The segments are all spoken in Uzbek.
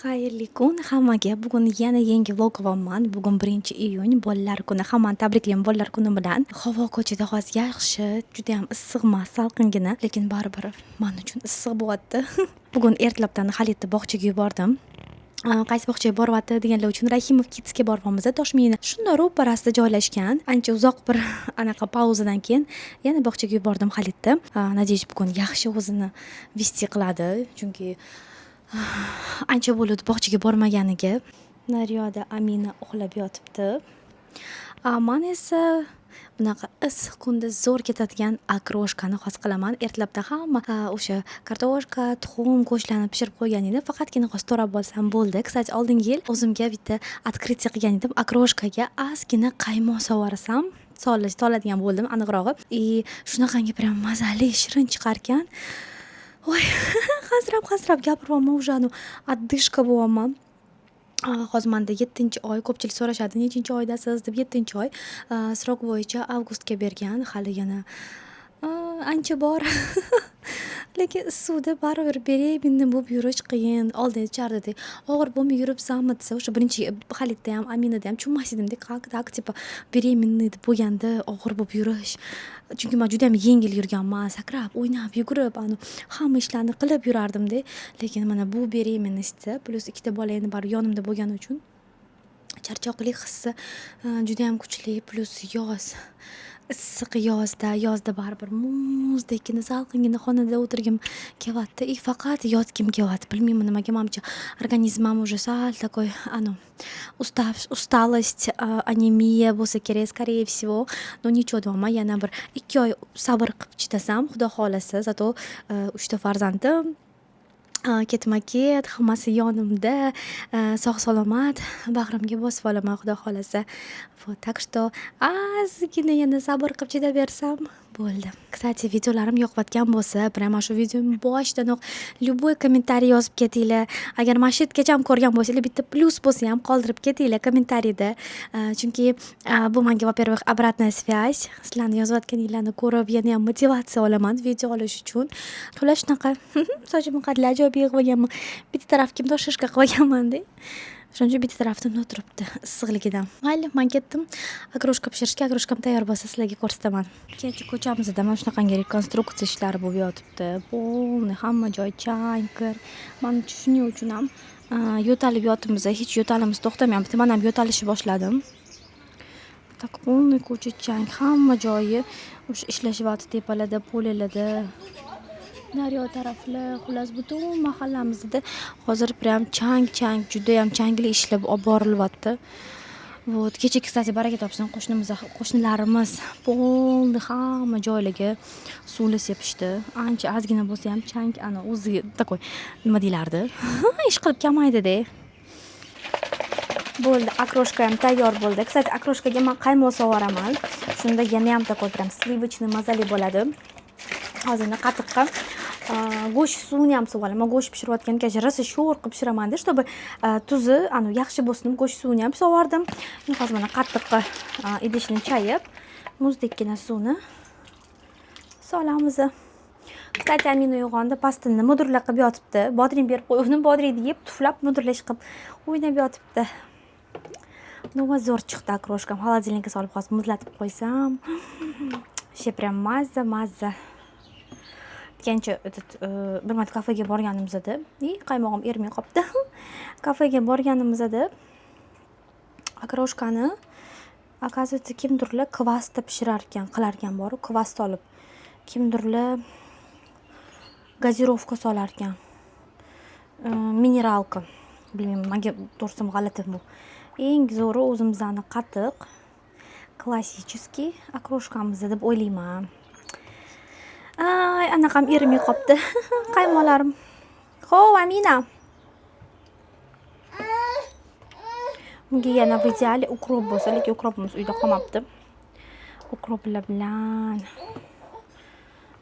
Xayrli kun hammaga. Bugun yana yangi vlog qilyapman. Bugun 1-iyun, bolalar kuni. Hammani tabriklayman bolalar kuni bilan. Havo ko'chada hozir yaxshi, juda ham issiq emas, salqingina, lekin baribir men uchun issiq bo'lyapti. Bugun ertalabdan Xalitni bog'chaga yubordim. Qaysi bog'chaga boryapti deganlar uchun Rahimov Kidsga boryapmiz. Toshmina shunday ro'parasida joylashgan. Ancha uzoq bir anaqa pauzadan keyin yana bog'chaga yubordim Xalitni. Nadej bugun yaxshi o'zini vesti qiladi, chunki ancha bo'ldi bog'chaga bormaganiga. Naryoda Amina uxlab yotibdi. Men esa bunaqa issiq kunda zo'r ketadigan akroshkani hozir qilaman. Ertalabda hamma o'sha kartoshka, tuxum, go'shtlarni pishirib qo'ygan edi. Faqatgina hozir to'rab olsam bo'ldi. Kстати, oldingi yil o'zimga bitta открытие qilgan edim. Akroshkaga ozgina qaymoq sovarsam soladigan bo'ldim, aniqrog'i. Shunaqangi prям mazali, shirin chiqarkan. Voy, hasrab gapiryapman, уже отдышка bo'lyapman. Hozir menda 7-oy, ko'pchilik so'rashadi, nechinchi oydasiz deb. 7-oy. Srok bo'yicha avgustga bergan, hali yana ancha bor. Lekin suvda baribir beremenna bo'lib yurish qiyin. Oldin aytishardi, og'ir bo'lmay yuribsanmi desa, o'sha birinchi Xalitda ham, Aminada ham tushunmas edimda, как типа beremenna deb bo'lganda og'ir bo'lib yurish. Chunki men juda ham yengil yurganman, sakrab, o'ynab, yugurib, hamma ishlarni qilib yurardimda. Lekin mana bu beremennosda plus 2ta bola endi bari yonimda bo'lgani uchun charchoqlik hissi juda ham kuchli, plus yoz. Issiq yozda baribir muzdekgina, salqingina xonada o'tirgim kelyapti. Faqat yotgim kelyapti. Bilmayman nimaga, menimcha organizmim уже sal такой, усталость, anemiya bo'lsa kerak, скорее всего. Но ничего deyapman, yana bir 2 oy sabr qilib chidasam, xudo xolasa, zato 3ta farzandim ketma-ket, hammasi yonimda, sog' salomat bag'rimga bosib olaman, xudo xolasa. Так что ozgina yana sabr qilib chidaversam bo'ldi. Kстати, videolarim yoqayotgan bo'lsa, prямо shu videoning boshidanoq любой kommentariy yozib ketinglar. Agar mana shu yergacha ham ko'rgan bo'lsanglar, bitta plus bo'lsa ham qoldirib ketinglar kommentariyda. Chunki bu menga, во-первых, обратная связь. Sizlarni yozayotganinglarni ko'rib, yana ham motivatsiya olaman video olish uchun. Xullas shunaqa. Sochimni qadla ajoyib yig'ib olganman. Bitta tarafimda shishka qilganman-da. Shuning uchun bitta tarafimda o'tiribdi issiqligidan. Mayli, men ketdim. Akroshka pishirishga, akroshkam tayyor bo'lsa sizlarga ko'rsataman. Kecha ko'chamizda mana shunaqangi rekonstruksiya ishlari bo'lib yotibdi. Полный hamma joy chang, kir. Men shuning uchun ham yo'talib yotibmiz. Hech yo'talimiz to'xtamayapti. Men ham yo'talishni boshladim. Tak полный ko'cha chang, hamma joyi o'sha ishlashyapti, tepalarda, polelarda. Naryo taraflar, xullas butun mahallamizda hozir prям chang, juda ham changli ishlab olib borilyapti. Вот, kecha, kстати, baraka topsin, qo'shnilarimiz полный hamma joylarga suvli sepishdi. Ancha ozgina bo'lsa ham chang, o'zi такой, nima deylardi? Ish qilib kelmaydi-da. Bo'ldi, akroshka ham tayyor bo'ldi. Kстати, akroshkaga men qaymoq sovaraman. Shunda yana ham такой prям sливочный mazali bo'ladi. Hozirda qatiqqa go'sht suvini ham sovolaman. Go'sht pishirayotganda rosa sho'r qilib pishiraman-da, чтобы tuzi yaxshi bo'lsin. Go'sht suvini ham sovardim. Hozir mana qatiqqa idishni chayib, muzdekkina suvni solamiz. Kстати, Amina uyg'ondi, pastini mudralab qilib yotibdi. Bodring berib qo'ydim, bodringni yeb, tuflab, mudralash qilib o'ynab yotibdi. Nima zo'r chiqdi akroshkam. Xolodilnikka solib hozir muzlatib qo'ysam, she prям mazza. Kencha bir marta kafega borganimizda, qaymog'im ermay qopti. Kafega borganimizda akroshkani akaziyatda kimdirlar kvasda pishirar ekan, qilar ekan bor, kvas solib. Kimdirlar gazirovka solar ekan. Mineralka. Bilmayman, menga to'g'risi g'alati bu. Eng zo'ri o'zimizning qatiq, klassический akroshkamiz deb o'ylayman. Anaqam ermay qopti. Qaymoqlarim. Xo'p, Amina. Bunga yana в ideale ukrop bo'lsa, lekin ukropimiz uyda qolmabdi. Ukroplar bilan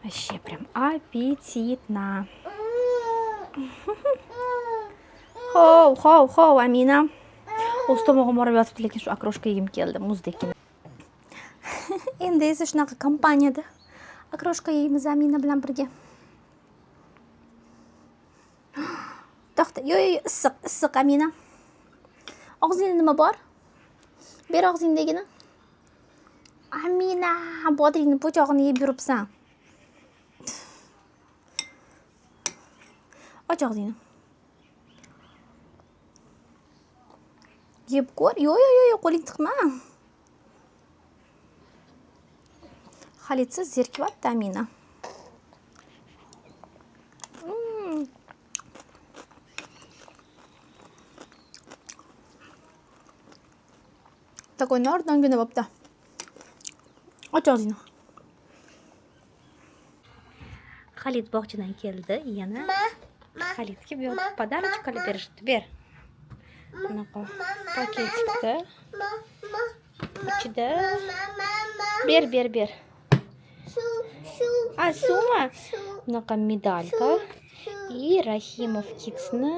вообще прям аппетитно. Xo'p, Amina. O'z tomog'im orib yotibdi, lekin shu akroshka yegim keldi, muzdekina. Endi esa shunaqa kompaniyada akroshka yeymiz Amina bilan birga. To'xta, Yo'q, issiq Amina. Og'zingda nima bor? Ber og'zingdagini. Amina, bodringni po'chog'ini yeb yuribsan. Och og'zingni. Yeb ko'r. Yo'q, qo'ling tiqma. Xalitsiz zerkivyapti Amina. Такой nordongina bo'pti. Och og'zingni. Xalit bog'chadan keldi, yana. Xalitga bu yoqda podarочек olib berishdi. Ber. Bunaqa paketda. Ichida. Ber. А, suvmi? Bunaqa medalka. И Rahimov Kids'ni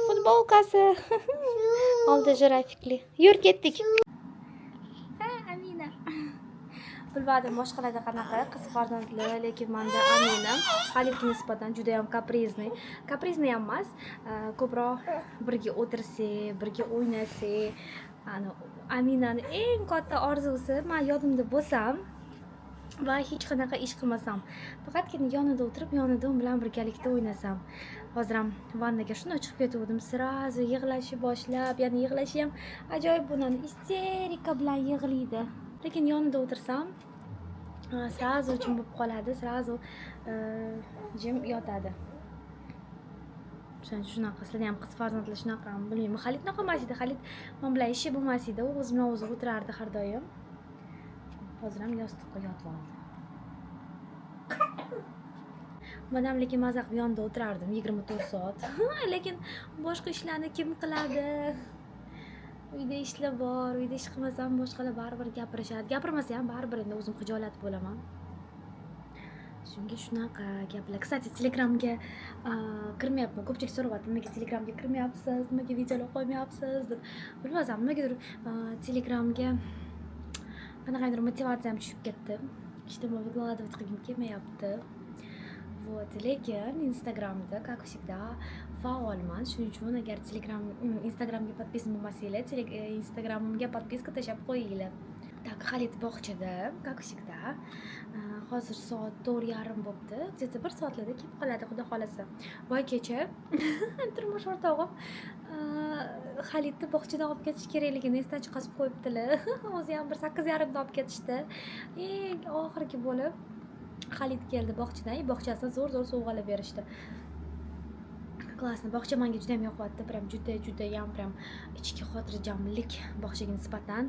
futbolkasi. Oldi jirafikli. Yur ketdik. Amina. Bilmadim boshqalarda qanaqa qiz farzandli, lekin menda Amina Xalitga nisbatan juda ham kaprizni. Kaprizni ham emas, ko'proq birga o'tirsak, birga o'ynasak, Aminani eng katta orzusi, men yodimda bo'lsam va hech qanaqa ish qilmasam, faqatgina yonida o'tirib, yonida u bilan birgalikda o'ynasam. Hozir ham vannaga shunday chiqib ketgandim, srazu yig'lashi boshlab, ya'ni yig'lashi ham ajoyib bundan isterika bilan yig'laydi. Lekin yonida o'tirsam, srazu jim bo'lib qoladi, srazu jim yotadi. Shunaqa, sizlar ham qiz farzandlar shunaqami bilmayman. Xalit unaqa emas edi. Xalit men bilan ishi bo'lmas edi, u o'zi bilan o'zi o'tirardi har doim. Hozir ham yostiqqa yotib oldi. Men ham lekin mazza qilib yonida o'tirardim 24 soat. Lekin boshqa ishlarni kim qiladi? Uyda ishlar bor, uyda ish qilmasam boshqalar baribir gapirishadi. Gapirmasa ham baribir endi o'zim xijolat bo'laman. Shunga shunaqa gaplar. Kstati, Telegramga kirmayapman. Ko'pchilik so'rayapti, nimaga Telegramga kirmayapsiz, nimaga videolar qo'ymayapsiz deb. Bilmasam, nimagadir Telegramga qanaqadir motivatsiyam tushib ketdi. Ijtimoiy vykladывать qilgim kelmayapti. Вот, lekin Instagramda, как всегда, faolman. Shuning uchun agar Instagramga podpisan bo'lmasanglar, Instagramga podpiska tashlab qo'yinglar. Так, Xalit bog'chada, как всегда. Hozir soat 4:30 bo'libdi. Где-то 1 soatlarda kelib qoladi, xudo xolasa. Voy kecha turmush o'rtog'im Xalitni bog'chadan olib ketish kerakligini esdan chiqarib qo'yibdilar. O'zi ham 8:30 da olib ketishdi. Eng oxirgi bo'lib Xalit keldi bog'chadan, bog'chasidan zo'r sovg'alar berishdi. Klassni. Bog'cha menga juda ham yoqyapti. Prям juda ham prям ichki xotirjamlik bog'chaga nisbatan.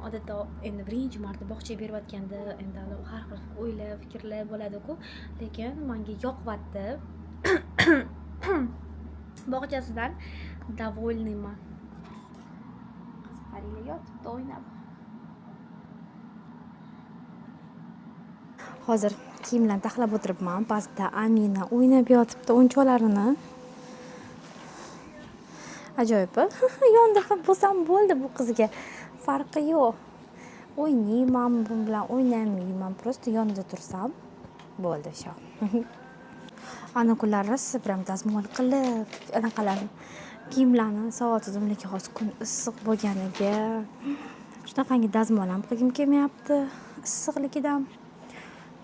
Odatda endi birinchi marta bog'chaga berayotganda endi har xil o'ylar, fikrlar bo'ladi-ku, lekin menga yoqyapti. Bog'chasidan довольныйman. Qizqaringlar yotibdi o'ynab. Hozir kiyimlarni taxlab o'tiribman. Pastda Amina o'ynab yotibdi o'yinchoqlarini. Ajoyib. Yonda bo'lsam bo'ldi bu qizga. Farqi yo'q. O'ynayman, bu bilan o'ynamayman. Просто yonida tursam bo'ldi shu. Ana kunlari prям dazmol qilib, anaqalarni kiyimlarni sovutdim, lekin hozir kun issiq bo'lganiga shunaqangi dazmol ham qilgim kelmayapti. Issiqligidan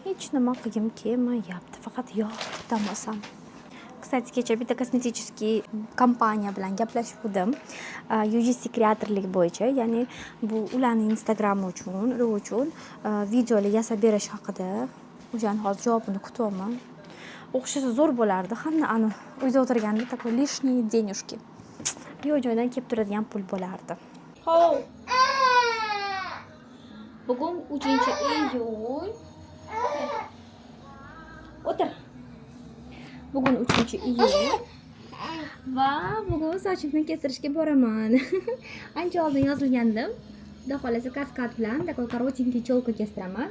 hech nima qilgim kelmayapti. Faqat yordam olsam. Kstati, kecha bitta kosmetический kompaniya bilan gaplashdim. UGC kreatorlik bo'yicha, ya'ni bu ularning Instagrami uchun videolar yasab berish haqida. O'shani hozir javobini kutyapman. O'xshasa zo'r bo'lardi. Hamma uyda o'tirganda такой лишние денежки. Yo'q joydan kelib turadigan pul bo'lardi. Hov. Bugun 3-iyun. O'tir. Bugun 3-iyun va bugun sochimni kestirishga boraman. Ancha oldin yozilgandim. Xudo xolasa kaskad bilan такой коротенький челка kestiraman.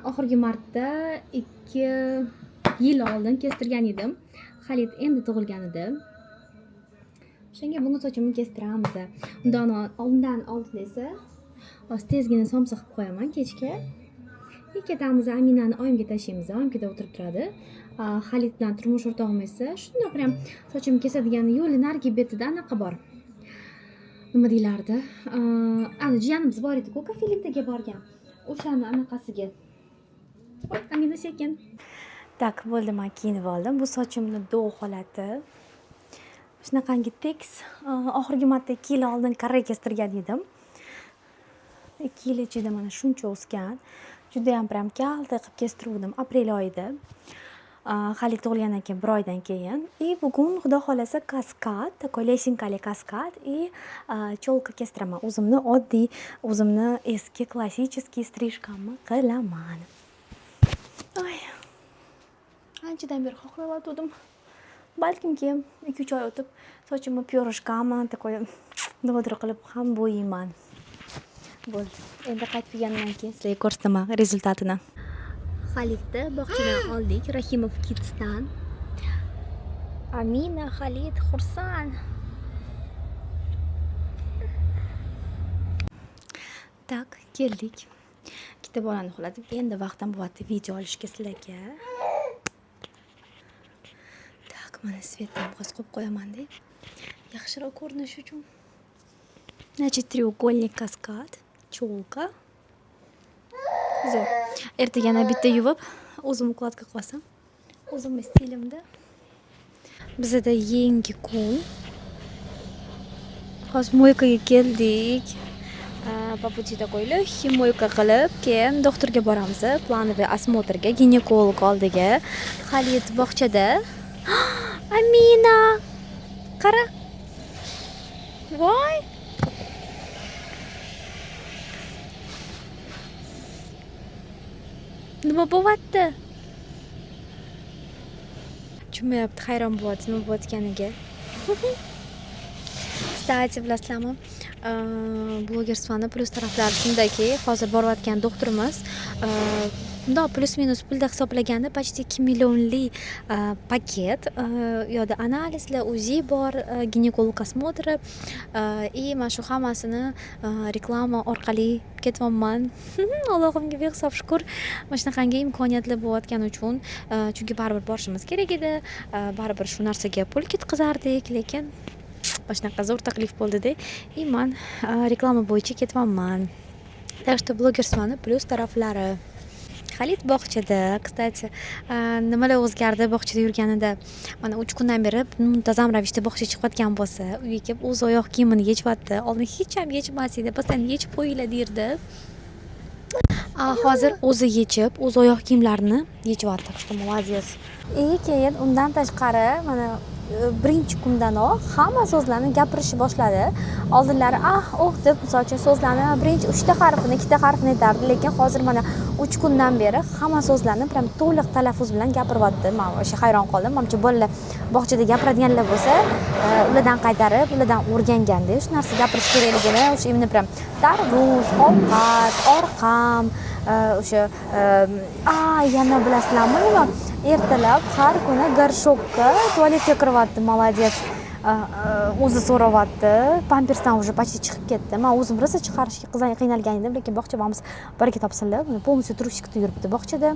Oxirgi marta 2 yil oldin kestirgan edim. Xalit endi tug'ilgan edi. Shunga bugun sochimni kestiramiz. Undan oldin esa tezgina somsa qilib qo'yaman kechga. Ketamiz, Aminani oyimga tashlaymiz. Oyimkada o'tirib turadi. Xalit bilan turmush o'rtog'im esa shundoq ham sochim kesadigan yo'li narigi betida anaqa bor. Nima deylardi? Ana jiyanimiz bor edi-ku, kafeliktaga borgan. O'shani anaqasiga. Voy, Amina sekin. Tak, bo'ldi, men kiyinib oldim. Bu sochimni do'q holati. Shunaqangi tekis. Oxirgi marta 2 yil oldin karra kestirgan edim. 2 yil ichida mana shuncha o'sgan. Juda ham prям kalta qilib kestiruvdim aprel oyida. Xalit tug'ilgandan keyin 1 oydan keyin. Bugun xudo xolasa kaskad, такой лесенкали kaskad cholka kestiraman. Oddiy, o'zimni eski klassический strижкамni qilaman. Ay. Anchadan beri xohlayotgandim. Balkim keyin 2-3 oy o'tib sochimni pyorishkami, такой dodri qilib ham bo'yayman. Bo'ldi. Endi qaytib kelgandan keyin sizlarga ko'rsataman rezultatini. Xalitni bog'chadan oldik, Rahimov Kids'dan. Amina, Xalit, xursand. Tak, keldik. Ikkita bolani uxlatib, endi vaqtim bo'lyapti video olishga sizlarga. Tak, mana svetni ham qo'yib qo'yaman-da. Yaxshiroq ko'rinish uchun. Значит, треугольник kaskad, cholka. Zo'r. Ertaga yana bitta yuvib, o'zim ukladka qilsam. O'zimning stilimda. Bizda yangi kun. Hozir moykaga keldik. По пути такой легкий moyka qilib, keyin doktorga boramiz. Planoviy осмотрga, ginekolog oldiga. Xalit bog'chada. Amina! Qara. Voy! Nima bo'lyapti? Tushunmayapti, hayron bo'lyapti nima bo'layotganiga. Kстати, bilasizlarmi? Blogerstvani plus taraflari shundaki, hozir borayotgan doktorimiz bundoq plus-minus pulda hisoblaganda почти 2 millionlik paket. U yerda analizlar, UZI bor, ginekolog осмотрi mana shu hammasini reklama orqali ketyapman. Allohimga behisob shukr. Mana shunaqangi imkoniyatlar bo'layotgani uchun, chunki baribir borishimiz kerak edi. Baribir shu narsaga pul ketkazardik, lekin mana shunaqa zo'r taklif bo'ldi-da. Men reklama bo'yicha ketyapman. Так что blogerstvani plus taraflari. Xalit bog'chada, kстати, nimalar o'zgardi bog'chada yurganida. Mana 3 kundan beri muntazam ravishda bog'chaga chiqayotgan bo'lsa, uyga kelib o'z oyoq kiyimini yechyapti. Oldin hech ham yechmas edi, постоянно yechib qo'yinglar derdi. Hozir o'zi yechib, o'z oyoq kiyimlarini yechyapti. Так что молодец. Keyin undan tashqari mana birinchi kundanoq hamma so'zlarni gapirishni boshladi. Oldinlari deb misol uchun so'zlarni birinchi 3 ta harfini, 2 ta harfini aytardi, lekin hozir mana 3 kundan beri hamma so'zlarni prям to'liq talaffuz bilan gapiryapti. Men o'sha hayron qoldim. Menimcha bolalar bog'chada gapiradiganlar bo'lsa, ulardan qaytarib, ulardan o'rganganda shu narsa gapirish kerakligini, o'sha imni prям tarvuz, ovqat, orqam, o'sha yana bilasizlarmi nima? Ertalab har kuni gorshokka tualetga kiryapti, молодец. O'zi so'rayapti. Pampersdan уже почти chiqib ketdi. Men o'zim rosa chiqarishga qiynalgan edim, lekin bog'cha bo'lmasa baraka topsinlar. Полностью трусикda yuribdi bog'chada.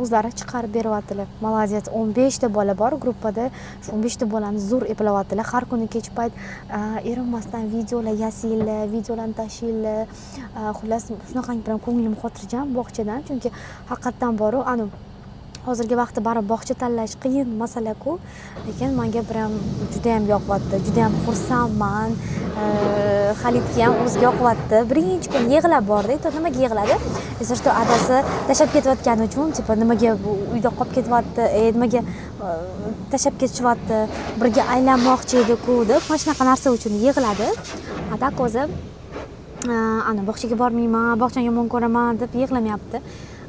O'zlari chiqarib beryaptilar. Молодец. 15 ta bola bor gruppada. Shu 15 ta bolani zo'r eplayaptilar. Har kuni kech payt erinmasdan videolar yasaylar, videolarni tashiylar. Xullas, shunaqangi bilan ko'nglim xotirjam bog'chadan, chunki haqiqatan boru, hozirgi vaqtda baribir bog'cha tanlash qiyin masala-ku, lekin menga ham juda ham yoqyapti, juda ham xursandman. Xalitga ham o'ziga yoqyapti. Birinchi kun yig'lab bordi. Nimaga yig'ladi? Esa что adasi tashab ketayotgani uchun, tipa nimaga uyda qolib ketyapti, nimaga tashab ketishyapti, birga aylanmoqchi edi-ku deb, mana shunaqa narsa uchun yig'ladi. Tak o'zi bog'chaga bormayman, bog'chani yomon ko'raman deb yig'lamayapti.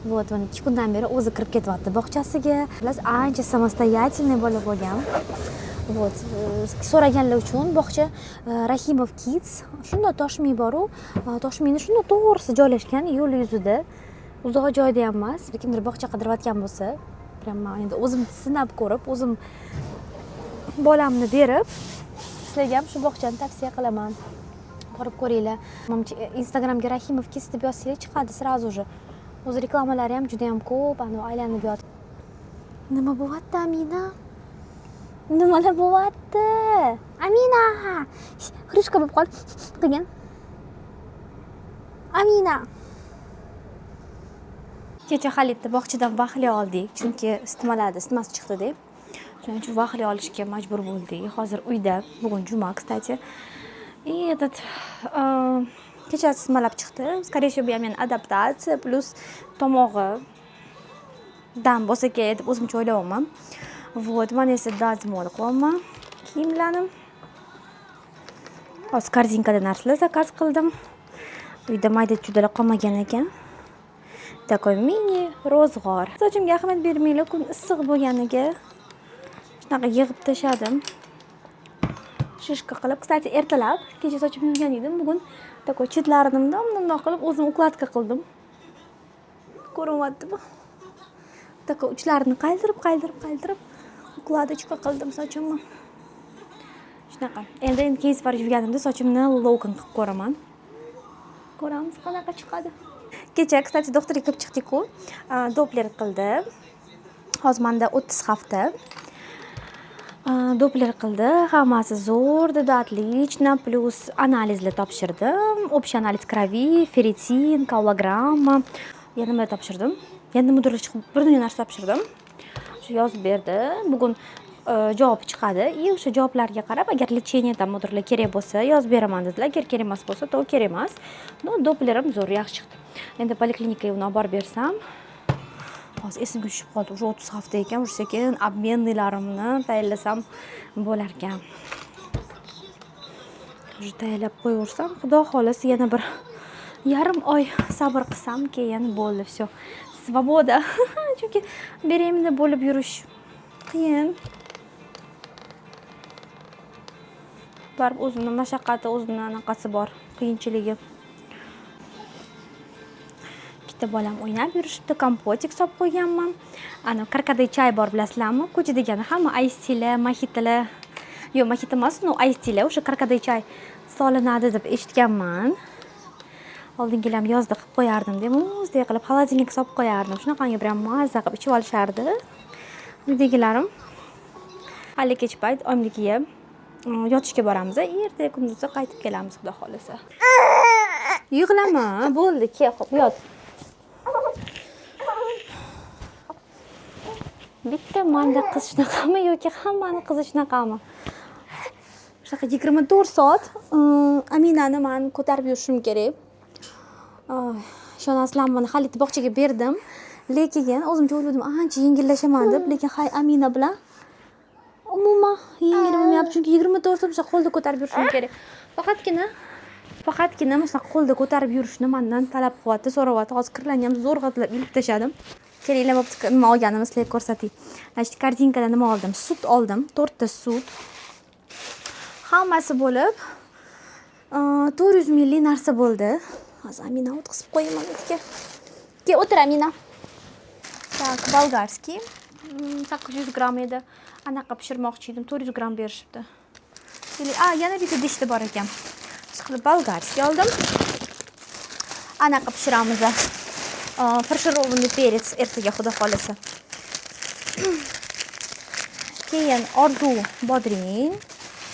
Вот, 2 kundan beri o'zi kirib ketyapti bog'chasiga. Biz ancha samostoятельный bo'lib bo'lgan. Вот, so'raganlar uchun bog'cha Rahimov Kids, shunda Toshmi boru, Toshmini shunda to'g'risi joylashgan yo'l yuzida. Uzoq joyda ham emas, kimdir bog'cha qidirayotgan bo'lsa, prям endi o'zim sinab ko'rib, o'zim bolamni berib, sizlarga ham shu bog'chani tavsiya qilaman. Borib ko'ringlar. Instagramga Rahimov Kids deb yozsangiz chiqadi sразу же. O'zi reklamalari ham juda ham ko'p, ana aylanib yotib. Nima bo'lyapti, Amina? Nimalar bo'lyapti? Amina! Xrishka bo'lib qol. Qilgin. Amina. Kecha Xalitni bog'chadan vahli oldik, chunki isitmasi chiqdi deb. Shuning uchun vahli olishga majbur bo'ldik. Hozir uyda, bugun juma, kстати. И этот kechasi isitmalab chiqdi. Скорее всего, bu ham adaptatsiya plus tomog'i dam bo'lsa kerak deb o'zimcha o'ylayapman. Вот, mana esa dazmol qilyapman. Kiyimlarim. Hozir korzinkada narsalar zakaz qildim. Uyda mayda-chuydalar qolmagan ekan. Такой mini ro'zg'or. Sochimga ahamiyat bermanglar, kun issiq bo'lganiga shunaqa yig'ib tashladim. Shishka qilib, kстати, ertalab kecha sochimni yuvgan edim. Bugun такой chetlarini bundoq qilib o'zim ukladka qildim. Ko'ryaptimi? Такой uchlarini qaydirib ukladочка qildim sochimni. Shunaqa. Endi keyin safar yuvganimda sochimni lokan qilib ko'raman. Ko'ramiz qanaqa chiqadi. Kecha, kстати, doktorga kirib chiqdik-ku. Doppler qildi. Hozir menda 30 hafta. Doppler qildi. Hammasi zo'r, dedi, отлично. Plus analizlar topshirdim. Общий analiz крови, ferritin, kollogramma. Yana nima topshirdim? Yana nimadir chiqib, bir dunyo narsa topshirdim. Shu yozib berdi. Bugun javob chiqadi. И o'sha javoblarga qarab, agar lecheniyadan mudirlar kerak bo'lsa, yozib beraman dedilar. Agar kerak emas bo'lsa, to kerak emas. No, dopplerim zo'r, yaxshi chiqdi. Endi poliklinikaga uni olib borib bersam, hozir esimga tushib qoldi. Уже 30 hafta ekan, o'sha keyin obmennilarimni tayinlasam bo'lar ekan. Уже tayinlab qo'yaversam, xudo xolasi yana bir yarim oy sabr qilsam, keyin bo'ldi, всё. Svoboda. Chunki beremda bo'lib yurish qiyin. Barib o'zini mashaqqati, o'zini anaqasi bor, qiyinchiligi. Bitta bolam o'ynab yurishibdi, kompotik solib qo'yganman. Ana karkaday chay bor, bilasizlarmi? Ko'cha degani hamma ice-tealar, mojitolar. Yo'q, mojito emas, no ice-tealar, o'sha karkaday chay solinadi deb eshitganman. Oldingilam yozda qilib qo'yardim, deb muzdek qilib xolodilnikka solib qo'yardim. Shunaqangi bilan mazza qilib ichib olishardi. Uydagilarim hali kech payt oyimnikiga yotishga boramiz. Ertaga kunduzda qaytib kelamiz, xudo xolasa. Yig'lama, bo'ldi, kel, xo'p, yot. Bitta manda qiz shunaqami yoki hammani qizi shunaqami? Shunaqa 24 soat Aminani men ko'tarib yurishim kerak. Ishonasizlarmi, mana Xalit bog'chaga berdim. Lekin o'zimcha o'yladim, ancha yengillashaman deb, lekin hay Amina bilan umuman yengilmayapti, chunki 24 soat o'sha qo'lda ko'tarib yurishim kerak. Faqatgina mana qo'lda ko'tarib yurishni mendan talab qilyapti, so'rayapti. Hozir kirlarni ham zo'rg'a ilib tashladim. Kelinglar, bo'pti, nima olganimni sizlarga ko'rsatay. Значит, korzinkadan nima oldim? Sut oldim, 4 ta sut. Hammasi bo'lib 400 ml narsa bo'ldi. Hozir Amina o'tkazib qo'yaman bizga. Ke, o'tir Amina. Tak, bolgarskiy 800 gram edi. Anaqa pishirmoqchi edim, 400 gram berishibdi. Yana bitta idishda bor ekan. Chiqib bolgarskiy oldim. Anaqa pishiramiz. Farshirovanный perets ertaga, xudo xolasa. Keyin orzu bodring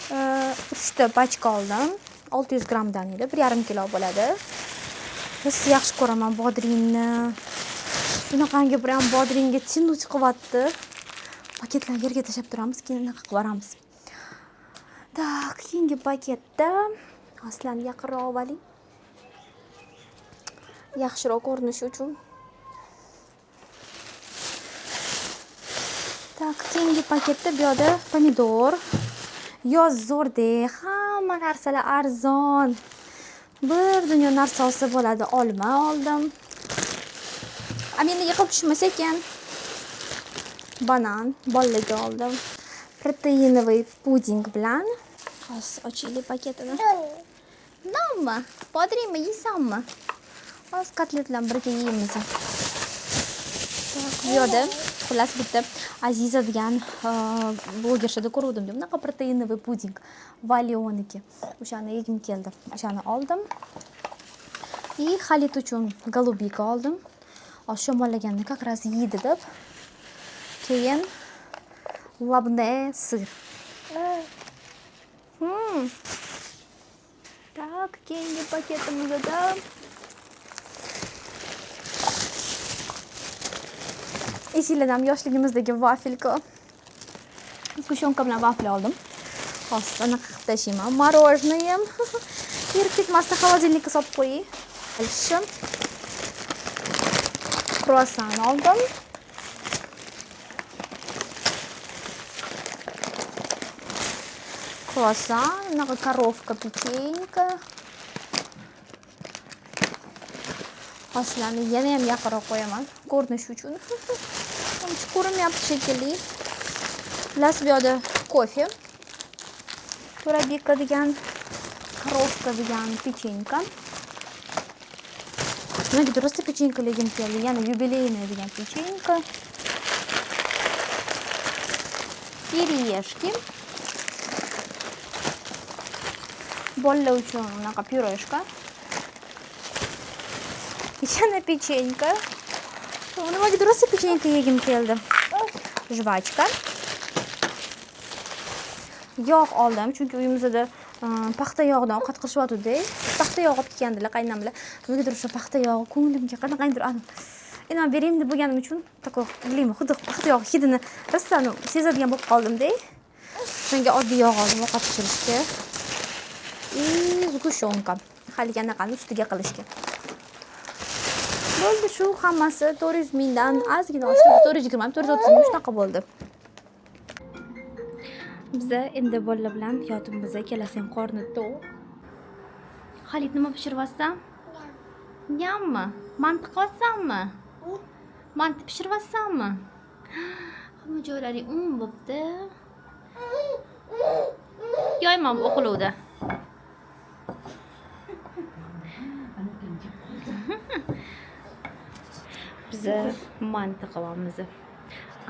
3 ta pachka oldim. 600 gramdan edi, 1,5 kilo bo'ladi. Biz yaxshi ko'raman bodringni. Shunaqangi bilan bodringga tinu chiqyapti. Paketlarni yerga tashlab turamiz, keyin anaqa qilib boramiz. Tak, keyingi paketda aslan yaqinroq oling. Yaxshiroq ko'rinishi uchun. Tak, keyingi paketda bu yerda pomidor. Yoz zo'rda, hamma narsalar arzon. Bir dunyo narsa olsa bo'ladi. Olma oldim. Amina yiqilib tushmasa ekan. Banan, bolaga oldim. Proteinovый puding bilan. Hozir ochaylik paketini. Nima? Bodringmi, yeysanmi? Hozir kotlet bilan birga yeymiz. Bu yerda xullas bitta Aziza degan blogershada ko'rdim. Bunaqa proteinovый puding Valioniki. O'shani yegim keldi. O'shani oldim. И Xalit uchun golubika oldim. Shamollaganda как раз yeydi deb. Keyin labne sir. Так, keyingi paketimizda esingizda yoshligimizdagi vafelka. Sgushonka bilan vafel oldim. Hozir anaqa qilib tashlayman. Morojniyam. Erib ketmasdan холодильникка solib qo'ying. Alishim. Kruassan oldim. Kruassan, anaqa коровка pechenka. Hosilani yana ham yaqinroq qo'yaman, ko'rinish uchun. Uncha ko'rinmayapti shekilli. Bilasiz, bu yerda kofe. Turabika degan, коровка degan pechenka. Nimaga rosa pechenkaligim keldi? Yana yubileyniy degan pechenka. Piriyeshki. Bolalar uchun unaqa pyureshka. Yana pechenka. Nimaga rosa pechenka yegim keldi? Jvachka. Yog' oldim, chunki uyimizda paxta yog'idan ovqat qilishyapti-da. Paxta yog'i olib kelgandilar qaynonamlar. Nimaga o'sha paxta yog'i ko'nglimga qanaqadir endi berayim deb bo'lganim uchun takoq bilmayman, xuddi paxta yog'i hidini rostdan sezadigan bo'lib qoldim-da. Shunga oddiy yog' oldim ovqat pishirishga. Zgushonka. Haliga anaqani ustiga qilishga. Bo'ldi, shu hammasi 400 mingdan ozgina oshdi. 420, 430 ming shunaqa bo'ldi. Biza endi bolalar bilan yotibmiz, kelasi ham qorni to'q. Xalit nima pishiryapsan? Nyammi? Manti qilyapsanmi? Manti pishiryapsanmi? Hamma joylaring bo'pti. Yoyman o'qiluvda. Biza manti qilyapmiz.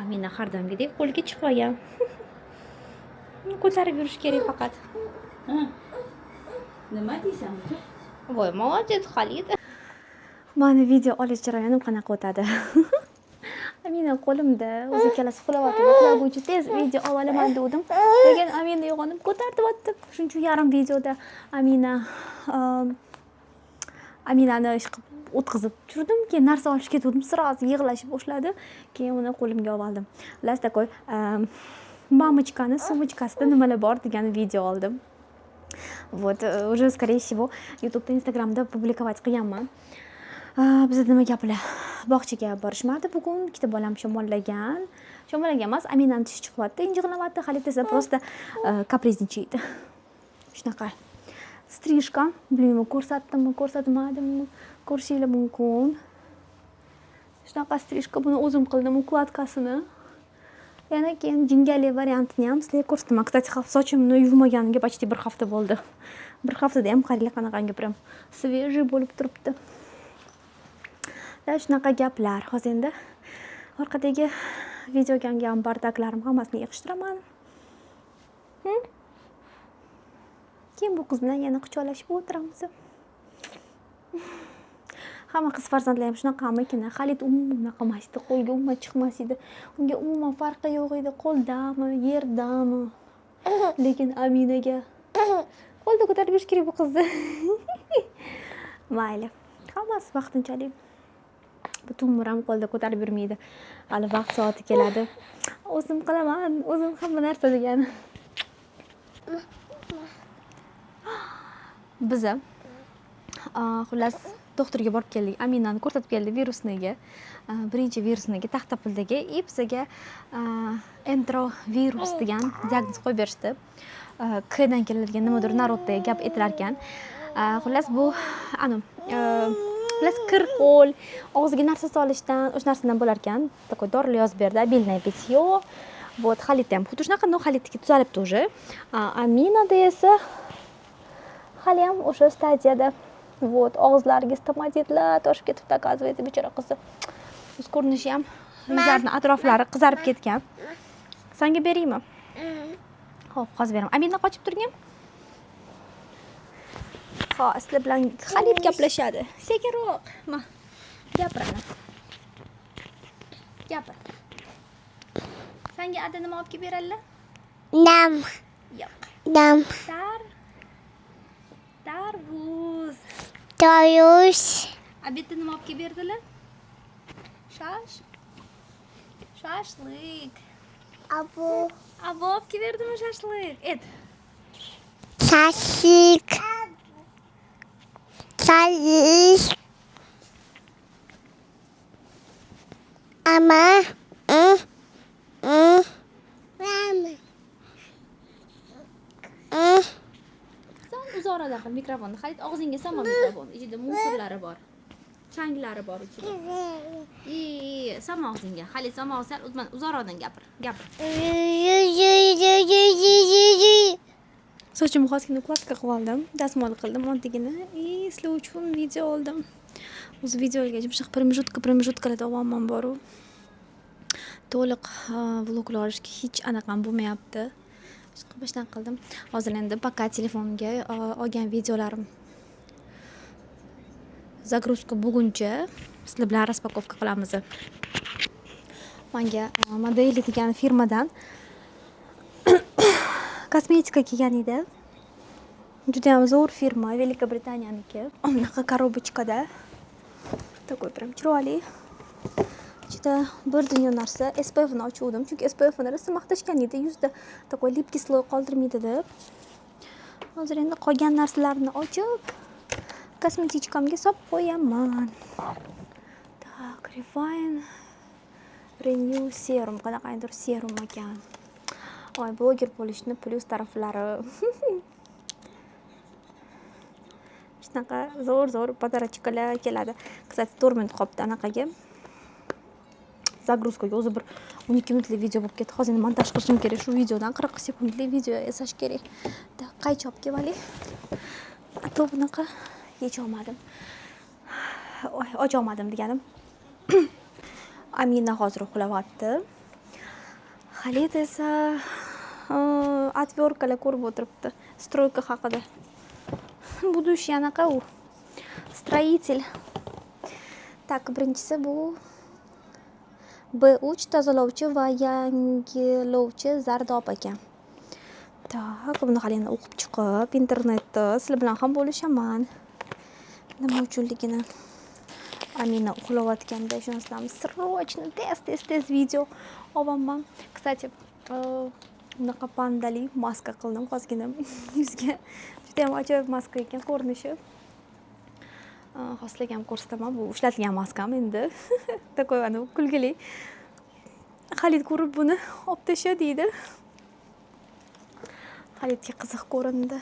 Amina har doimgidek qo'lga chiqmagan. Ko'tarib yurish kerak faqat. Nima deysan? Voy, молодец, Xalit. Mana video olish jarayoni qanaqa o'tadi? Amina qo'limda, o'zi ikkalasi uxlayotdi. Uxlaguncha tez video olaman dedim. Lekin Amina uyg'onib ko'tardi. Shuning uchun yarim videoda Aminani ish qilib o'tkazib tushirdim. Keyin narsa olishga ketdim, sirasi yig'lashib boshladi. Keyin uni qo'limga oldim. Las takoy мамочканы сумочкасida nimalar bor degan video oldim. Вот, уже скорее всего YouTube'da, Instagram'da publikovать qilganman. Bizda nima gaplar? Bog'chaga borishmadi bugun. Ikkita bolam shamollagan. Shamollagan emas, Aminani tishi chiqyapti, injig'lamayapti. Xalit esa просто kapriznичает. Shunaqa. Strижка, bilmayman, ko'rsatdimmi, ko'rsatmadimmi? Ko'rishinglar mumkin. Shunaqa strижка, buni o'zim qildim, ukladkasini. Yana keyin jingali variantini ham sizlarga ko'rsataman. Kстати, sochimni yuvmaganimga почти bir hafta bo'ldi. Bir haftada ham qaranglar qanaqangi prям свежий bo'lib turibdi. Shunaqa gaplar. Hozir endi orqadagi videoga ham bardaklarim hammasini yig'ishtiraman. Keyin bu qiz bilan yana quchoqlashib o'tiramiz. Hamma qiz farzandlar ham shunaqamikin. Xalit umuman unaqa emas edi, qo'lga umuman chiqmas edi. Unga umuman farqi yo'q edi, qo'ldami, yerdami. Lekin Aminaga qo'lda ko'tarib yurish kerak bu qizni. Mayli. Hammasi vaqtinchalik. Butun umr ham qo'lda ko'tarib yurmaydi. Hali vaqt soati keladi. O'zim qilaman, o'zim hamma narsa degan. Biza xullas doktorga borib keldik. Aminani ko'rsatib keldi virusniga. Birinchi virusniga taxtapildagi bizga enterovirus degan diagnoz qo'yib berishdi. K dan keladigan nimadir narodda gap etilar ekan. Xullas bu xullas kir, qo'l, og'ziga narsa solishdan, o'sha narsadan bo'lar ekan. Такой dorilar yozib berdi, обильное питье. Вот, Xalit ham xuddi shunaqa, no Xalitniki tuzalibdi уже. Aminada esa hali ham o'sha stadiyada. Вот, og'izlariga stomatitlar toshib ketibdi, оказывается, bechora qizi. O'z ko'rinishi ham yuzlarining atroflari qizarib ketgan. Senga beraymi? Xo'p, hozir beraman. Amina qochib turgan. Xo'p, sizlar bilan Xalit gaplashadi. Sekinroq. Ma, gapiradi. Gapir. Senga ada nima olib kelib beradilar? Nam. Yo'q. Nam. Tarvuz. Toyuş. Abetta nima olib kelib berdilar? Shashlik. Abu. Abo olib kelib berdimi shashlik? Saçlık. Saçlık. Ama. Sen uzorada qil mikrofonni. Xalit og'zingga solma mikrofonni. Ichida musorlari bor. Changlari bor ichida. Solma og'zingga. Xalit solma sal uzoradan gapir. Sochimni hozirgina ukladka qilib oldim. Dasmol qildim oddigina. Sizlar uchun video oldim. O'zi videoga jimshiq pромежуткаlarda omonman boru. To'liq vloglar olishga hech anaqam bo'lmayapti. Boshdan qildim. Hozir endi пока telefonga olgan videolarim загрузка bo'lguncha sizlar bilan распаковка qilamiz. Menga Modeli degan firmadan kosmetika kelgan edi. Juda ham zo'r firma, Velika Britaniyaniki. Bunaqa коробочкада. Такой прям chiroyli. Ichida bir dunyo narsa. SPF ni ochuvdim, chunki SPF ni rosa maqtashgan edi. Yuzda такой lipki sloy qoldirmaydi deb. Hozir endi qolgan narsalarni ochib, kosmetichkamga solib qo'yaman. Tak, Refine Renew Serum, qanaqadir serum ekan. Voy, bloger bo'lishni plyus taraflari. Shunaqa zo'r podarachkalar keladi. Kстати, torment qopdi anaqaga. Загрузкаga o'zi bir 12 minutlik video bo'lib ketdi. Hozir montaj qilishim kerak. Shu videodan 40 sekundlik video yasash kerak. Qaychi olib kelib to bunaqa yecha olmadim. Ocha olmadim deganim. Amina hozir uxlayapti. Xalit esa atverkalar ko'rib o'tiribdi. Stroyka haqida. Будущий anaqa u. Строитель. Так, birinchisi bu B3 tozalovchi va yangilovchi zardob ekan. Tak, buni hali endi o'qib chiqib internetda sizlar bilan ham bo'lishaman. Nima uchunligini. Amina uxlayotganda shundan срочно tez video olaman. Kстати, bunaqa pandali maska qildim hozirgina yuzga. Juda ham ajoyib maska ekan ko'rinishi. Hozirlik ham ko'rsataman. Bu ishlatilgan maskam endi. Такой anu kulgili. Xalit ko'rib buni olib tasha deydi. Xalitga qiziq ko'rindi.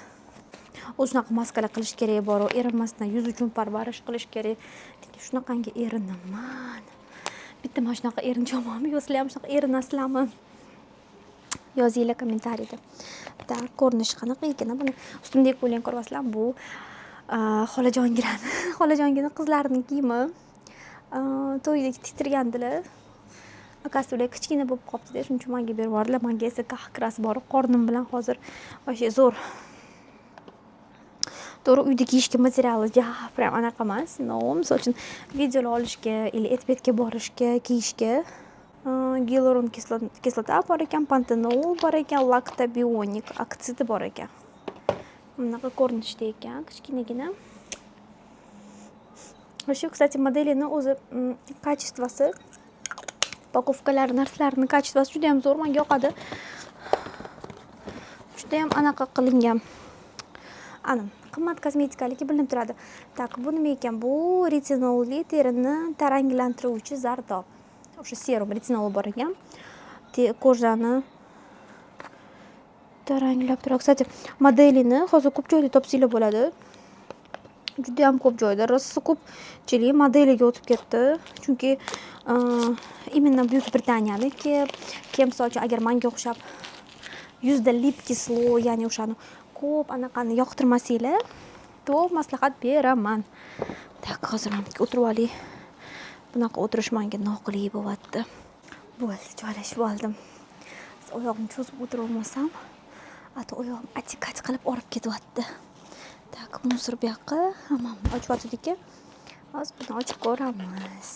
Shunaqa maskalar qilish kerak bor. Erinmasdan yuz uchun parvarish qilish kerak. Shunaqangi erinaman. Bitta mana shunaqa erinchoqman. Sizlar ham shunaqa erinasizlarmi? Yozinglar kommentariyda. Tak, ko'rinishi qanaqa ekan? Buni ustimdagi ko'ylakni ko'ryapsizlar. Bu xolajongining qizlarining kiyimi. To'yda titirgandilar. Akasi ular kichkina bo'lib qopti-da, shuning uchun menga berib yubordilar. Menga esa qahqirasi bor. Qornim bilan hozir o'sha zo'r. To'g'ri, uyda kiyishga materiali prям anaqa emas. No, misol uchun videolar olishga, etbetga borishga, kiyishga gialuron kislota bor ekan, pantenol bor ekan, lactabionik aksidi bor ekan. Bunaqa ko'rinishda ekan, kichkinagina. Shu, kстати, modelini o'zi kачествоsi, pakovkalar, narsalarning kачествоsi juda ham zo'r, menga yoqadi. Juda ham anaqa qilingan. Qimmat kosmetikaligi bilinib turadi. Tak, bu nima ekan? Bu retinolli terini taranglantiruvchi zardob. O'sha serum retinol bor ekan. Kojani taranglab turadi. Kстати, modelini hozir ko'p joyda topsanglar bo'ladi. Juda ham ko'p joyda, rosa ko'pchilik modeliga o'tib ketdi. Chunki именно Buyuk Britaniyadagi kim sochi agar menga o'xshab yuzda lipki slow, ya'ni o'shani ko'p anaqani yoqtirmasanglar, to maslahat beraman. Tak, hozir men o'tirib olay. Bunaqa o'tirish menga noqulay bo'lyapti. Bo'ldi, joylashib oldim. Oyog'imni cho'zib o'tirolmasam, oyog'im atik qilib orib ketyapti. Tak, musor bu yoqqa hammani ochyapti ekan. Hozir buni ochib ko'ramiz.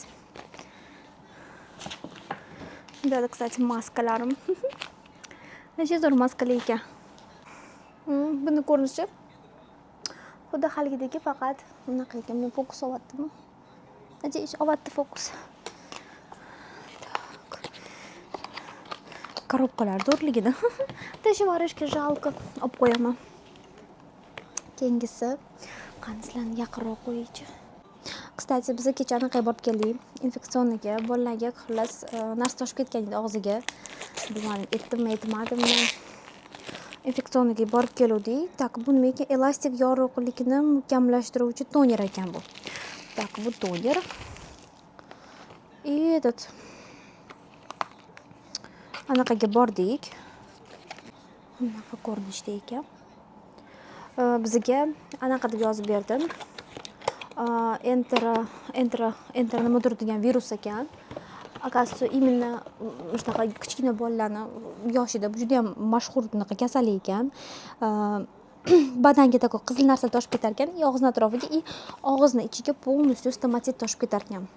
Shunda kстати maskalarim. Necha zo'r maskalar ekan. Buni ko'rinishi xuddi haligidagi, faqat bunaqa ekan. Men fokus olyaptimi? Necha ish olyapti fokus. Коробкалар zo'rligida. Tashib yuborishga жалко. Olib qo'yaman. Keyingisi qanday yaqinroq qo'yingchi. Kстати, biz kecha anaqa borib keldik. Infeksionniga, bolalarga xullas narsa toshib ketgan edi og'ziga. Bilmadim, aytmadimmi? Infeksionniga borib keldik. Tak, bu nima ekan? Elastik yorug'likni mukammalashtiruvchi toner ekan bu. Tak, bu toner. И этот anaqaga bordik. Bunaqa ko'rinishda ekan. Bizga anaqa deb yozib berdim. Enter nimadir degan virus ekan. Akasi именно shunaqa kichkina bolalarni yoshida bu juda ham mashhur bunaqa kasallik ekan. Badanga такой qizil narsa toshib ketar ekan, og'izning atrofiga и og'izni ichiga полностью stomatit toshib ketar ekan.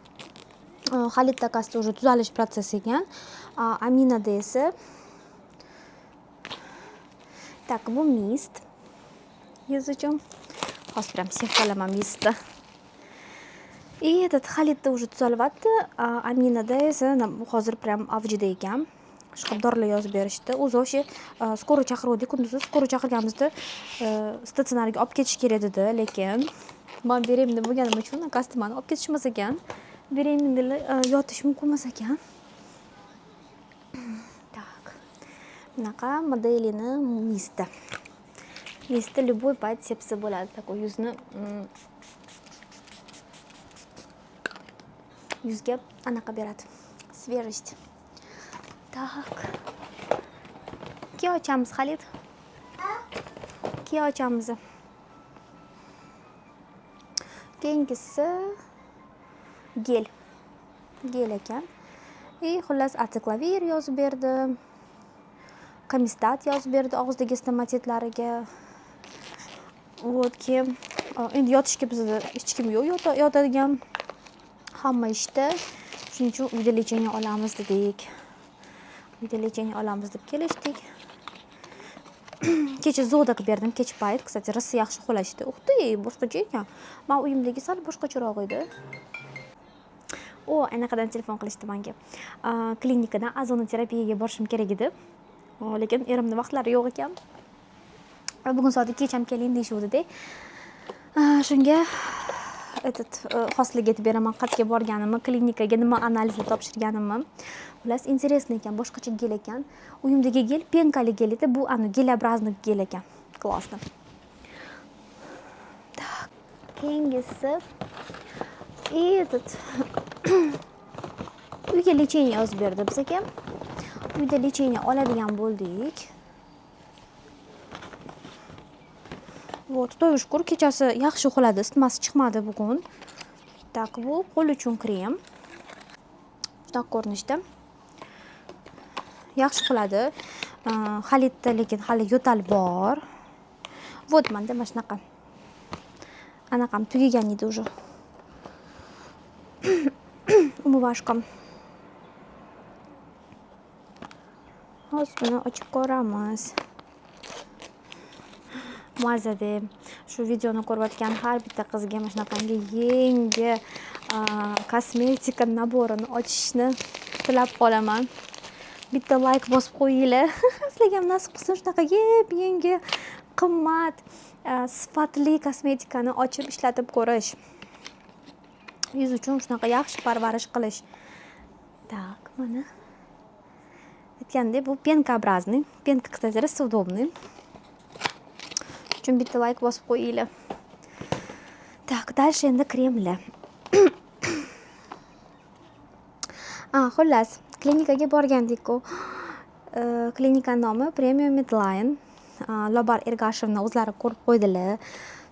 Xalitda akasi уже tuzalish protsessi ekan. Aminada esa так, bu mist. Yuz uchun hozir ham sevqalaman mistni. И этот Xalitda уже tuzalyapti. Aminada esa hozir prям avjida ekan. Shunaqa dorilar yozib berishdi. O'zi o'sha skoro chaqiruvdik, kunduzi skoro chaqirganimizda statsionarga olib ketish kerak edi, lekin men beraymi bo'lganim uchun akasi meni olib ketishmas ekan. Beraymi deb yotish mumkin emas ekan. Так. Bunaqa modelini mista. Mista любой payt sepsa bo'ladi. Такой yuzni yuzga anaqa beradi. Свежесть. Так. Keyin ochamiz Xalit. Keyin ochamiz. Keyingisi gel. Gel ekan. Xullas atiklavir yozib berdi. Komistat yozib berdi og'izdagi stomatitlariga. Keyin endi yotishga bizda hech kim yo'q, yotadigan. Hamma ishda. Shuning uchun uyda lecheniya olamiz dedik. Uyda lecheniya olamiz deb kelishdik. Kecha zodak berdim, kech payt. Kстати, rosa yaxshi qo'lashdi. Uxdi, boshqacha ekan. Men uyimdagi sal boshqacharoq edi. Anaqadan telefon qilishdi menga. Klinikadan azonoterapiyaga borishim kerak edi. Lekin erimning vaqtlari yo'q ekan. Bugun soat 2 ham keling deyishuvdi-da. Shunga xoslik etib beraman, qayerga borganimni, klinikaga nima analizlar topshirganimni. Xullas, интересно ekan, boshqacha gel ekan. Uyimdagi gel penkali gel edi, bu gelobrazniy gel ekan. Klassno. Так, keyingisi uyga lecheniya yozib berdi bizga. Uyda lecheniya oladigan bo'ldik. Xudoga shukr, kechasi yaxshi uxladi, isitmasi chiqmadi bugun. Tak, bu qo'l uchun krem. Shunaqa ko'rinishda. Yaxshi uxladi. Xalitda lekin hali yo'tal bor. Manda mana shunaqa. Anaqam tugagan edi уже. Umuvashqam. Hozir buni ochib ko'ramiz. Mazada shu videoni ko'rayotgan har bitta qizga mana shunaqangi yangi kosmetika naborini ochishni tilab qolaman. Bitta like bosib qo'yinglar. Sizlarga ham nasib qilsin shunaqa yangi qimmat sifatli kosmetikani ochib ishlatib ko'rish. Yuz uchun shunaqa yaxshi parvarish qilish. Так, mana aytgandek, bu penkaобразный. Penka, кстати, рассудобный. Uchun bitta like bosib qo'yinglar. Так, дальше endi kremlar. Xullas, klinikaga borgandik-ku. Klinika nomi Premium Midline. Lobar Ergashevni o'zlari ko'rib qo'ydilar.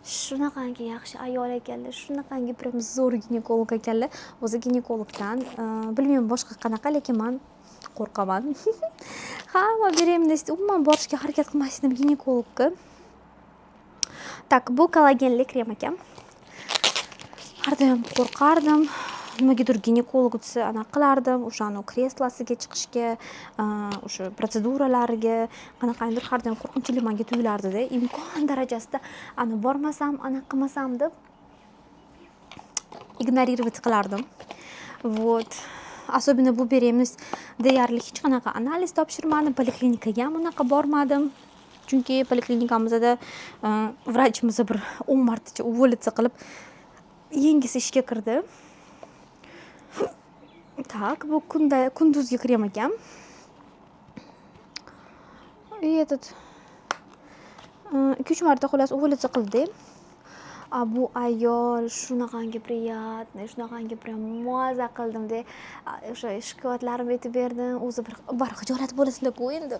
Shunaqangi yaxshi ayol ekanlar, shunaqangi prям zo'r ginekolog ekanlar. O'zi ginekologdan, bilmayman boshqa qanaqa, lekin men qo'rqaman. Hamma beraymi desa, umuman borishga harakat qilmasdim ginekologga. Tak, bu kollagenli krem ekan. Har doim qo'rqardim. nimagadir ginekolog desa anaqa qilardim, o'shani kreslosiga chiqishga, o'sha protseduralariga qanaqangidir har doim qo'rqinchli menga tuyulardida, imkon darajasida ana bormasam, anaqa qilmasam deb ignorirovat qilardim. Вот. Особенно bu beremiz deyarli hech qanaqa analiz topshirmadim, poliklinikaga ham unaqa bormadim. Chunki poliklinikamizda vrachimiz bir 10 martacha уволиться qilib yengisi ishga kirdi. Так, bu kunduzgi krem ekan. И этот 2-3 marta xullas уволиться qildi. Bu ayol shunaqangi приятный, shunaqangi prям maza qildimda, o'sha shikoyatlarimni aytib berdim. O'zi bir xijolat bo'lasizlar-ku endi.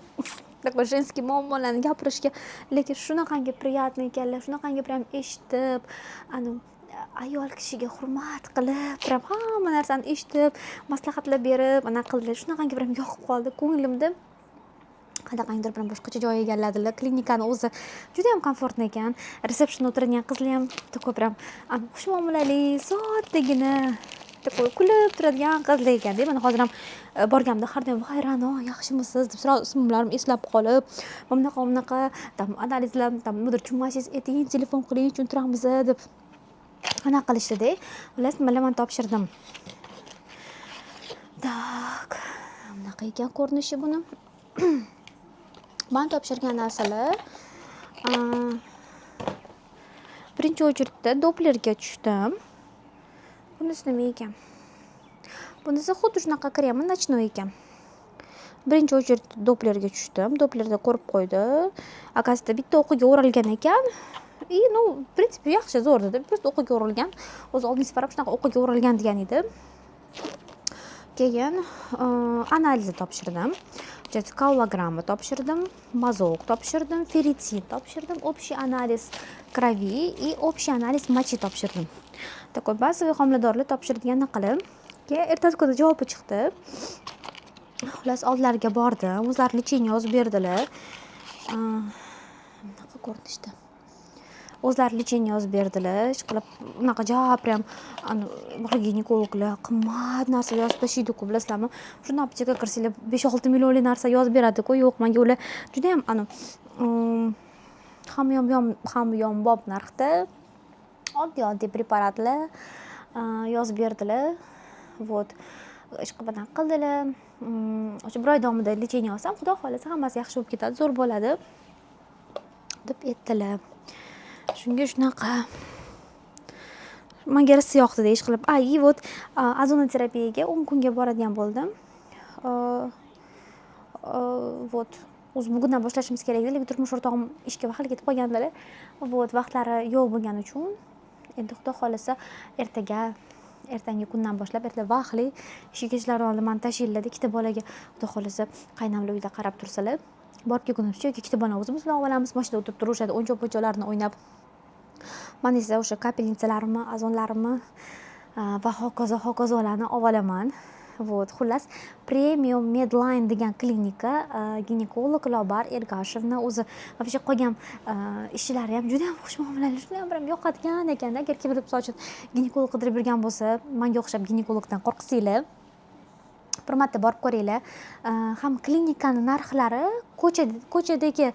Такой женский muammolarni gapirishga, lekin shunaqangi приятный ekanlar, shunaqangi prям eshitib, ayol kishiga hurmat qilib, prям hamma narsani eshitib, maslahatlar berib, anaqa qildilar. Shunaqangi prям yoqib qoldi ko'nglimda. Qanaqangidir bir boshqacha joy egalladilar. Klinikani o'zi juda ham komfortli ekan. Resepsiyonda o'tirgan qizlar ham такой прям xushmuomalali, soddagina, такой kulib turadigan qizlar ekan-da. Mana hozir ham borganimda har doim voy Ra'no, yaxshimisiz deb ismlarim eslab qolib, bunaqa tam analizlar, tam nimadir tushunmasangiz ayting, telefon qiling, tushuntiramiz deb anaqa qilishdi-da. Xullas nimalarni topshirdim. Tak, bunaqa ekan ko'rinishi buni. Men topshirgan narsalar birinchi o'chirda Dopplerga tushdim. Bunisi nima ekan? Bunisi xuddi shunaqa krem, nочной ekan. Birinchi o'chirda Dopplerga tushdim. Dopplerda ko'rib qo'ydi. Akasida bitta o'qiga o'ralgan ekan. Ну, в принципе, yaxshi zo'r dedi. Просто o'qiga o'ralgan. O'zi oldingi safar shunaqa o'qiga o'ralgan degan edi. Keyin analiz topshirdim. Kaulogramma topshirdim, mazok topshirdim, ferritin topshirdim, общий анализ крови и общий аналиz мочи topshirdim. Такой bazaviy homiladorlik topshirgan qilib, keyin ertasi kuni javobi chiqdi. Xullas oldlariga bordim, o'zlari lecheniya yozib berdilar. Bunaqa ko'rinishda. O'zlari lecheniya yozib berdilar. Ish qilib unaqa javob ham ginekologlar qimmat narsa yozib tashlaydi-ku, bilasizlarmi? Shuni apteka kirsanglar 5-6 millionli narsa yozib beradi-ku. Yo'q, menga ular juda ham hamyonbop narxda oddiy preparatlar yozib berdilar. Вот. Ish qilib anaqa qildilar. O'sha bir oy davomida lecheniya olsam, xudo xolasa hammasi yaxshi bo'lib ketadi, zo'r bo'ladi deb aytdilar. Shunga shunaqa menga risi yoqdi-da ish qilib. И вот ozonoterapiyaga 10 kunga boradigan bo'ldim. Вот. O'zi bugundan boshlashimiz kerak edi, lekin turmush o'rtog'im ishga vaqtli ketib qolgandilar. Вот, vaqtlari yo'q bo'lgani uchun endi xudo xolasa ertangi kundan boshlab vaqtli ishga ketishlaridan oldin meni tashiydilar. Ikkita bolaga xudo xolasa qaynamlar uyda qarab tursalar, borib kelgunimizcha yoki ikkita bola o'zimiz bilan olamiz, mashinada o'tirib turishadi, o'yinchoq-po'choqlarni o'ynab. Men esa o'sha kapelnisalarni, azonlarimni va hokazolarni olaman. Вот, xullas Premium Medline degan klinika, ginekolog Lobar Ergashevna o'zi вообще qolgan ishlari ham juda ham xushmuomalali, juda ham yoqadigan ekan-da. Agar kimdir misol ginekolog qidirib yurgan bo'lsa, menga o'xshab ginekologdan qo'rqsanglar, bir marta borib ko'ringlar. Ham klinikani narxlari ko'chadagi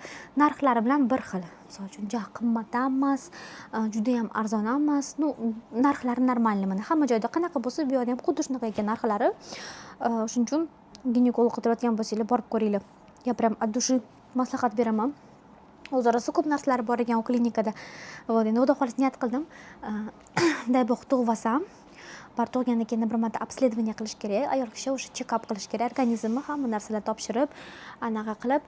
narxlari bilan bir xil. Misol uchun juda qimmat emas, juda ham arzon emas. Narxlari normalniy. Mana hamma joyda qanaqa bo'lsa, bu yerda ham xuddi shunaqa ekan narxlari. Shuning uchun ginekolog qidirayotgan bo'lsanglar, borib ko'ringlar. Я прям от души maslahat beraman. O'zaro ko'p narsalari bor ekan u klinikada. Endi xudo xolis niyat qildim. Дай bog' tug'vasam, tug'gandan keyin bir marta обследование qilish kerak. Ayol kishi o'sha check-up qilish kerak. Organizmni hamma narsalar topshirib, anaqa qilib,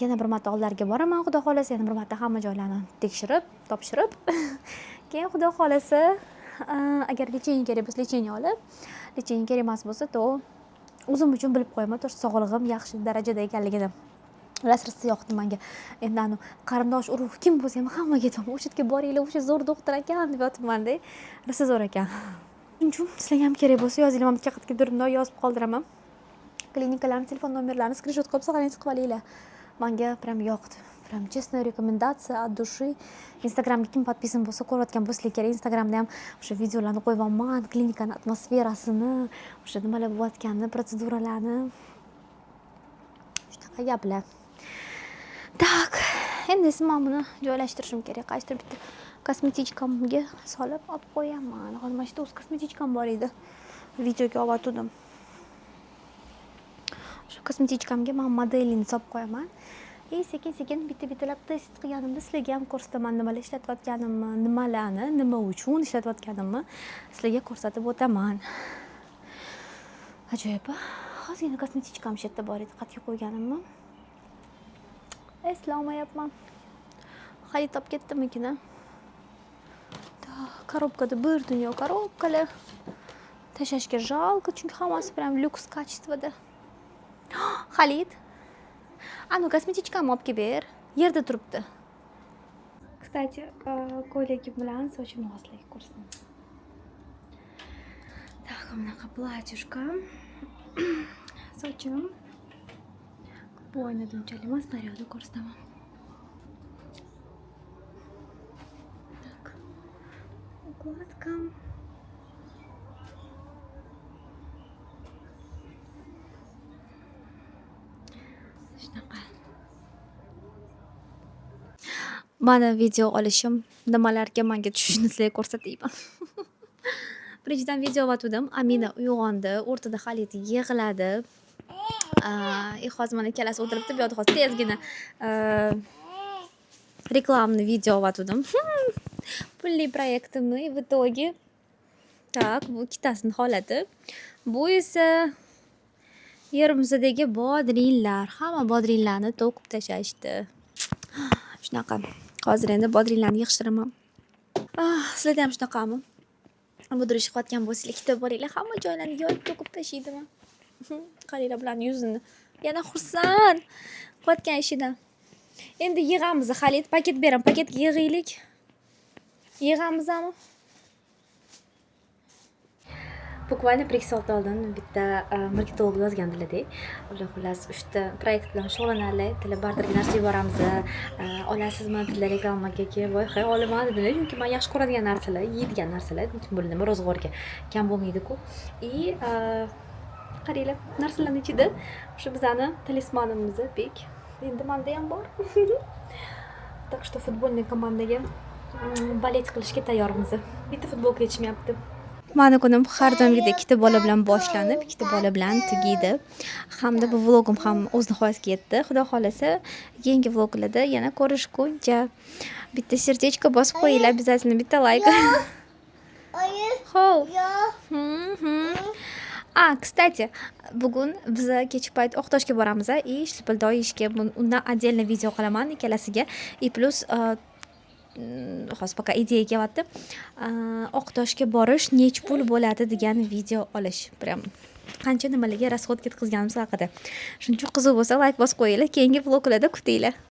yana bir marta oldlariga boraman. Xudo xolasa yana bir marta hamma joylarni tekshirib, topshirib, keyin xudo xolasa agar lecheniya kerak bo'lsa, lecheniya olib, lecheniya kerak emas bo'lsa, to o'zim uchun bilib qo'yaman, to sog'lig'im yaxshi darajada ekanligini. Rasrisi yoqdi menga. Endi qarindosh urug' kim bo'lsa ham hammaga aytaman, o'sha yerga boringlar, o'sha zo'r doktor ekan deb yotibman-da. Risi zo'r ekan. Chunki sizlarga ham kerak bo'lsa, yozinglar, men qayerga yozib qoldiraman. Klinikalarning telefon nomerlarini skrinshot qilib saqlanib olinglar. Menga prям yoqdi. Прям честная рекомендация от души. Instagramga kim подписан bo'lsa ko'rayotgan bo'lsanglar kerak. Instagramda ham o'sha videolarni qo'yyapman, klinikani atmosferasini, o'sha nimalar bo'layotganini, protseduralarni. Shunaqa gaplar. Tak, endi esa men buni joylashtirishim kerak. Qaysidir bitta kosmetichkamga solib olib qo'yaman. Hozir mana shu o'z kosmetichkam bor edi. Videoga olib shu kosmetichkamga men modelini solib qo'yaman. Sekin bitta-bittalab test qilganimda sizlarga ham ko'rsataman, nimalar ishlatayotganimni, nimalarni, nima uchun ishlatayotganimni sizlarga ko'rsatib o'taman. Ajoyib. Hozirgina kosmetichkam shu yerda bor edi, qatga qo'yganimni. Eslolmayapman. Xarid olib ketdimikin? Korobkada bir dunyo korobkalar. Tashlashga jalko, chunki hammasi прям lyuks качествоda. Xarid. Anu kosmetichkamni olib kelib ber. Yerda turibdi. Kстати, ko'ylagi bilan sochimni hozirlik ko'rsataman. Так, bunaqa platyushka. Sochim bo'ynida unchalik emas, naryoqda ko'rsataman. Так. Укладка. Shunaqa. Mana video olishim nimalarga menga tushishini sizlarga ko'rsatayman. Birinchidan video olatdim. Amina uyg'ondi, o'rtada Xalit yig'ladi. Hozir mana ikkalasi o'tiribdi, bu yoqda hozir tezgina reklamni video olatdim. Pulli proyektimni в итоге. Tak, bu ikkitasini holati. Bu esa yerimizadagi bodringlar, hamma bodringlarni to'kib tashlashdi. Shunaqa. Hozir endi bodringlarni yig'ishtiraman. Sizlarda ham shunaqami? Budirish qilayotgan bo'lsanglar, kitib boringlar, hamma joylarni yoyib to'kib tashlaydimi? Qaranglar bularning yuzini. Yana xursand qilayotgan ishidan. Endi yig'amiz, Xalit, paket beraman, paketga yig'aylik. Yig'amizmi? Bukvalni 1-2 soat oldin bitta marketolog yozgandilar-da. Ular xullas 3 ta proyekt bilan shug'ullanadilar. Tilla barterga narsa yuboramiz. Olasizmi dedilar reklamaga voy hay olaman dedilar. Chunki men yaxshi ko'radigan narsalar, yeydigan narsalar, nima ro'zg'orga kam bo'lmaydi-ku. Qaranglar, narsalarning ichida o'sha bizani talismanimiz bek. Endi menda ham bor. Так что futbolni komandaga balet qilishga tayyormiz. Bitta futbolka yetishmayapti. Mani kunim har doimgidek ikkita bola bilan boshlanib, ikkita bola bilan tugaydi. Hamda bu vlogim ham o'z nihoyasiga yetdi. Xudo xolasa, yangi vloglarda yana ko'rishguncha bitta serдечко bosib qo'yinglar, обязательно bitta like. Xo'p. Kстати, bugun biz kechki payt Oqtoshga boramiz, Shilpildoy ishga. Undan отдельно video qilaman ikkalasiga. И plus hozir poka ideya kelyapti. Oqtoshga borish nech pul bo'ladi degan video olish. Prям qancha nimalarga расход ketkazganimiz haqida. Shuning uchun qiziq bo'lsa like bosib qo'yinglar, keyingi vloglarda kutinglar.